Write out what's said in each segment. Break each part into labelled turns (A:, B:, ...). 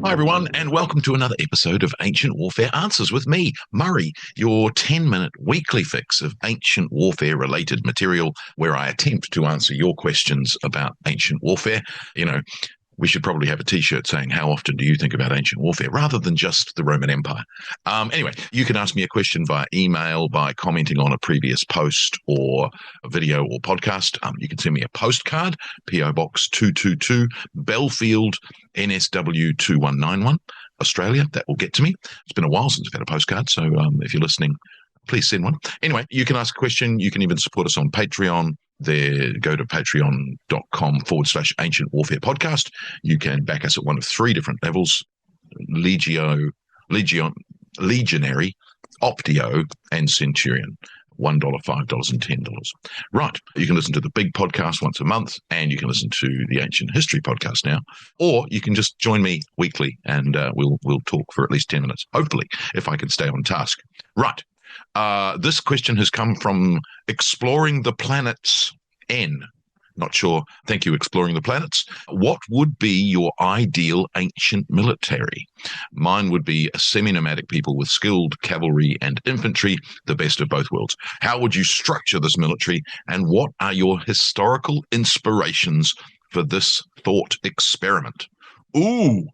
A: Hi, everyone, and welcome to another episode of Ancient Warfare Answers with me, Murray, your 10-minute weekly fix of ancient warfare-related material where I attempt to answer your questions about ancient warfare. We should probably have a t-shirt saying, how often do you think about ancient warfare, rather than just the Roman Empire? Anyway, you can ask me a question via email, by commenting on a previous post or a video or podcast. You can send me a postcard, PO Box 222, Belfield, NSW 2191, Australia. That will get to me. It's been a while since I've had a postcard, so if you're listening, please send one. Anyway, you can ask a question. You can even support us on Patreon. Go to patreon.com/ancient warfare podcast. You can back us at one of three different levels: Legionary, Optio, and Centurion. $1, $5, and $10. Right. You can listen to the big podcast once a month, and you can listen to the Ancient History podcast now. Or you can just join me weekly, and we'll talk for at least 10 minutes, hopefully, if I can stay on task. Right. This question has come from Exploring the Planets N. Not sure. Thank you, Exploring the Planets. What would be your ideal ancient military? Mine would be a semi-nomadic people with skilled cavalry and infantry, the best of both worlds. How would you structure this military, and what are your historical inspirations for this thought experiment? Ooh,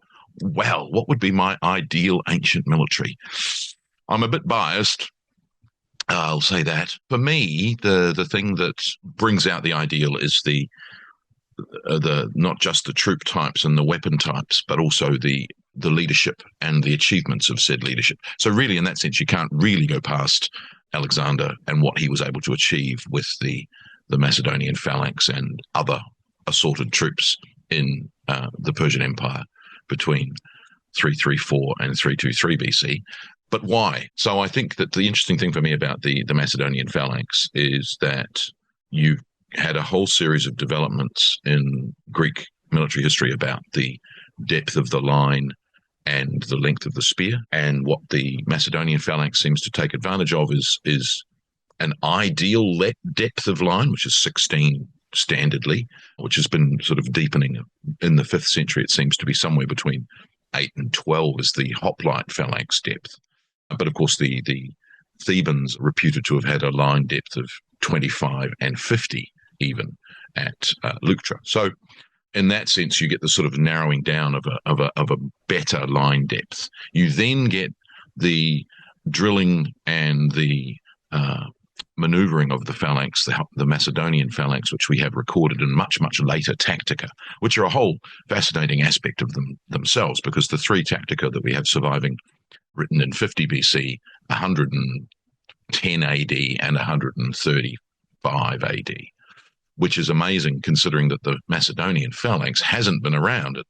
A: well, what would be my ideal ancient military? I'm a bit biased. I'll say that. For me, the thing that brings out the ideal is the not just the troop types and the weapon types, but also the leadership and the achievements of said leadership. So really, in that sense, you can't really go past Alexander and what he was able to achieve with the Macedonian phalanx and other assorted troops in the Persian Empire between 334 and 323 BC. But why? So I think that the interesting thing for me about the Macedonian phalanx is that you had a whole series of developments in Greek military history about the depth of the line and the length of the spear. And what the Macedonian phalanx seems to take advantage of is an ideal depth of line, which is 16 standardly, which has been sort of deepening in the 5th century. It seems to be somewhere between 8 and 12 is the hoplite phalanx depth. But of course, the Thebans are reputed to have had a line depth of 25 and 50 even at Leuctra. So in that sense, you get the sort of narrowing down of a better line depth. You then get the drilling and the maneuvering of the phalanx, the Macedonian phalanx, which we have recorded in much, much later Tactica, which are a whole fascinating aspect of themselves, because the three Tactica that we have surviving, written in 50 BC, 110 AD, and 135 AD, which is amazing considering that the Macedonian phalanx hasn't been around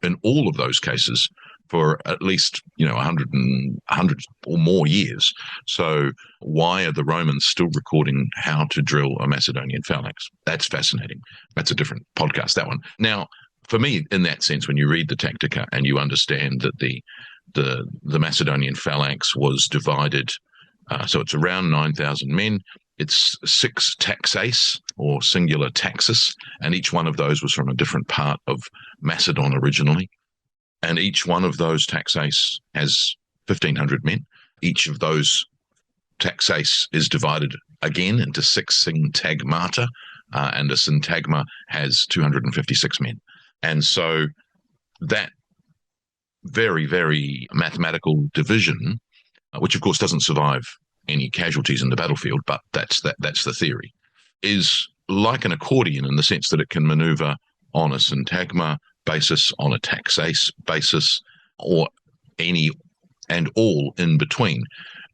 A: in all of those cases for at least 100 or more years. So why are the Romans still recording how to drill a Macedonian phalanx? That's fascinating. That's a different podcast, that one. Now, for me, in that sense, when you read the Tactica and you understand that the Macedonian phalanx was divided, so it's around 9,000 men. It's 6 taxae, or singular taxis, and each one of those was from a different part of Macedon originally. And each one of those taxae has 1,500 men. Each of those taxae is divided again into 6 syntagmata, and a syntagma has 256 men. And so that very, very mathematical division, which of course doesn't survive any casualties in the battlefield, but that's the theory, is like an accordion in the sense that it can maneuver on a syntagma basis, on a taxae basis, or any and all in between.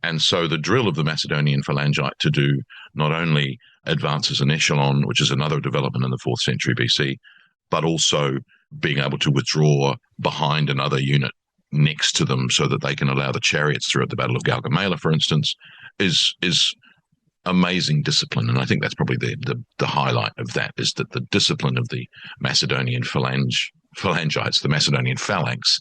A: And so the drill of the Macedonian phalangite to do not only advances an echelon, which is another development in the 4th century BC, but also being able to withdraw behind another unit next to them so that they can allow the chariots through at the Battle of Gaugamela, for instance, is amazing discipline. And I think that's probably the highlight of that, is that the discipline of the Macedonian phalangites, the Macedonian phalanx,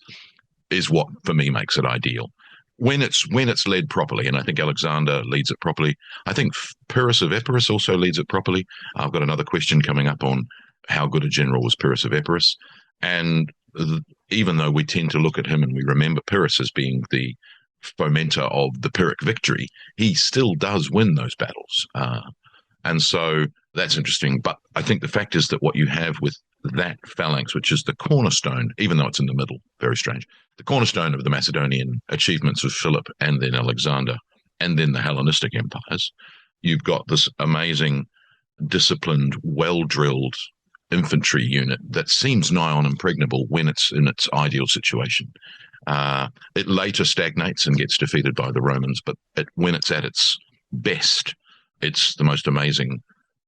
A: is what for me makes it ideal. When it's led properly, and I think Alexander leads it properly. I think Pyrrhus of Epirus also leads it properly. I've got another question coming up on how good a general was Pyrrhus of Epirus. And even though we tend to look at him and we remember Pyrrhus as being the fomenter of the Pyrrhic victory, he still does win those battles. And so that's interesting. But I think the fact is that what you have with that phalanx, which is the cornerstone, even though it's in the middle, very strange, the cornerstone of the Macedonian achievements of Philip and then Alexander and then the Hellenistic empires, you've got this amazing, disciplined, well-drilled infantry unit that seems nigh on impregnable when it's in its ideal situation. It later stagnates and gets defeated by the Romans, but when it's at its best, it's the most amazing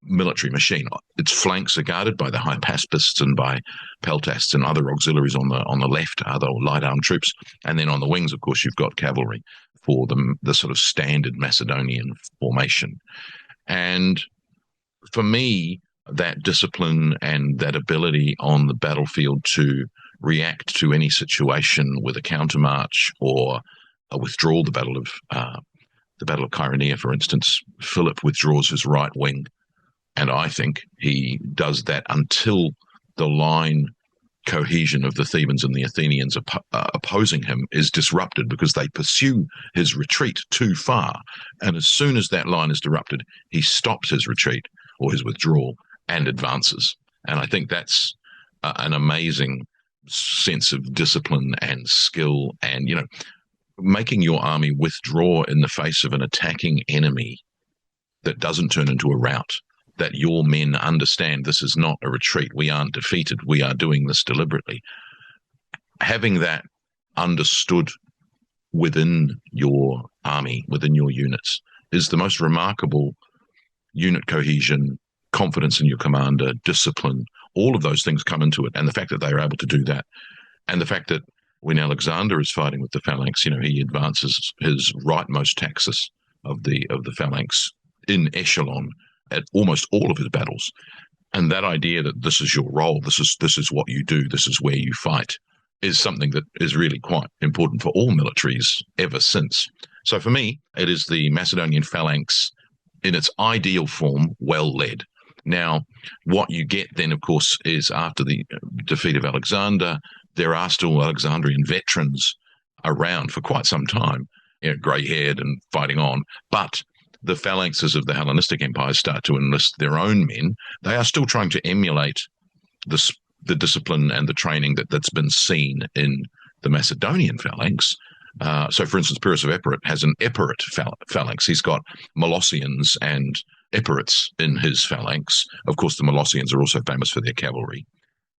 A: military machine. Its flanks are guarded by the hypaspists and by peltasts and other auxiliaries on the left, other light armed troops, and then on the wings, of course, you've got cavalry for the sort of standard Macedonian formation. And for me, that discipline and that ability on the battlefield to react to any situation with a countermarch or a withdrawal, the Battle of Chaeronea, for instance, Philip withdraws his right wing, and I think he does that until the line cohesion of the Thebans and the Athenians opposing him is disrupted, because they pursue his retreat too far. And as soon as that line is disrupted, he stops his retreat or his withdrawal and advances. And I think that's an amazing sense of discipline and skill, and, making your army withdraw in the face of an attacking enemy that doesn't turn into a rout, that your men understand this is not a retreat. We aren't defeated. We are doing this deliberately. Having that understood within your army, within your units, is the most remarkable unit cohesion, confidence in your commander, discipline, all of those things come into it. And the fact that they are able to do that, and the fact that when Alexander is fighting with the phalanx, he advances his rightmost taxis of the phalanx in echelon at almost all of his battles. And that idea that this is your role, this is what you do, this is where you fight, is something that is really quite important for all militaries ever since. So for me, it is the Macedonian phalanx in its ideal form, well led. Now, what you get then, of course, is after the defeat of Alexander, there are still Alexandrian veterans around for quite some time, grey-haired and fighting on. But the phalanxes of the Hellenistic empires start to enlist their own men. They are still trying to emulate the discipline and the training that's been seen in the Macedonian phalanx. So, for instance, Pyrrhus of Epirot has an Epirot phalanx. He's got Molossians and Epirites in his phalanx. Of course, the Molossians are also famous for their cavalry.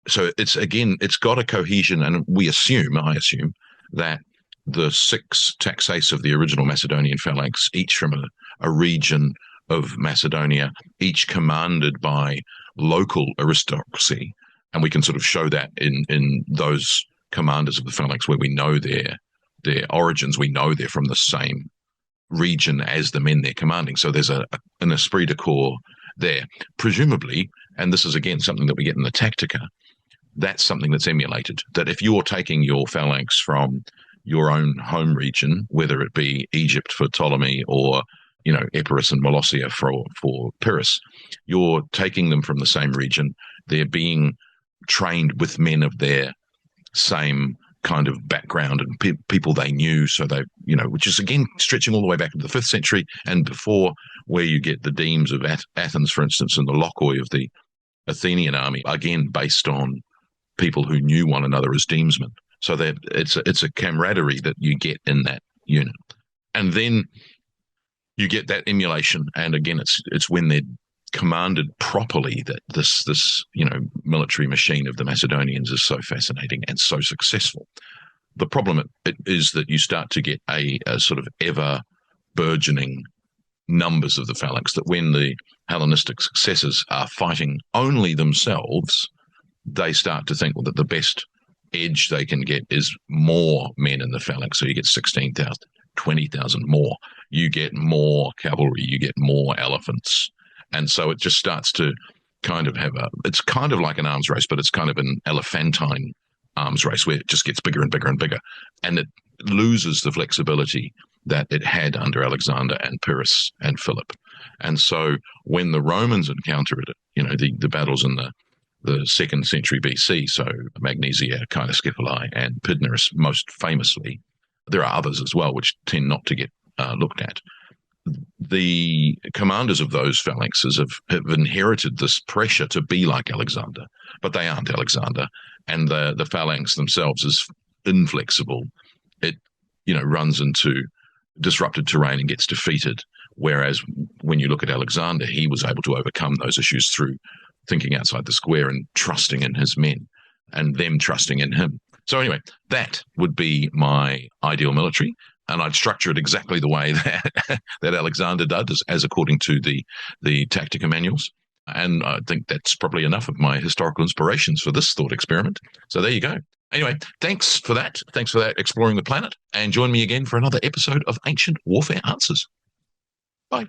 A: So it's got a cohesion, and I assume that the 6 taxates of the original Macedonian phalanx, each from a region of Macedonia, each commanded by local aristocracy, and we can sort of show that in those commanders of the phalanx where we know their origins, we know they're from the same region as the men they're commanding. So there's an esprit de corps there, presumably, and this is again something that we get in the Tactica. That's something that's emulated, that if you're taking your phalanx from your own home region, whether it be Egypt for Ptolemy or, Epirus and Molossia for Pyrrhus, you're taking them from the same region. They're being trained with men of their same kind of background and people they knew. So they, which is again stretching all the way back to the 5th century and before, where you get the demes of Athens, for instance, and the lochoi of the Athenian army, again based on people who knew one another as demesmen. So that it's a camaraderie that you get in that unit. And then you get that emulation. And again, it's when they're commanded properly that this military machine of the Macedonians is so fascinating and so successful. The problem is that you start to get a sort of ever burgeoning numbers of the phalanx, that when the Hellenistic successors are fighting only themselves, they start to think that the best edge they can get is more men in the phalanx. So you get 16,000, 20,000 more. You get more cavalry, you get more elephants. And so it just starts to kind of it's kind of like an arms race, but it's kind of an elephantine arms race where it just gets bigger and bigger and bigger. And it loses the flexibility that it had under Alexander and Pyrrhus and Philip. And so when the Romans encounter it, the battles in the 2nd century BC. So Magnesia, Chynoscephali, and Pydnerus most famously. There are others as well, which tend not to get looked at. The commanders of those phalanxes have inherited this pressure to be like Alexander, but they aren't Alexander. And the phalanx themselves is inflexible. It, runs into disrupted terrain and gets defeated. Whereas when you look at Alexander, he was able to overcome those issues through thinking outside the square and trusting in his men and them trusting in him. So anyway, that would be my ideal military. And I'd structure it exactly the way that Alexander did, as according to the Tactica manuals. And I think that's probably enough of my historical inspirations for this thought experiment. So there you go. Anyway, thanks for that. Thanks for that, exploring the planet. And join me again for another episode of Ancient Warfare Answers. Bye.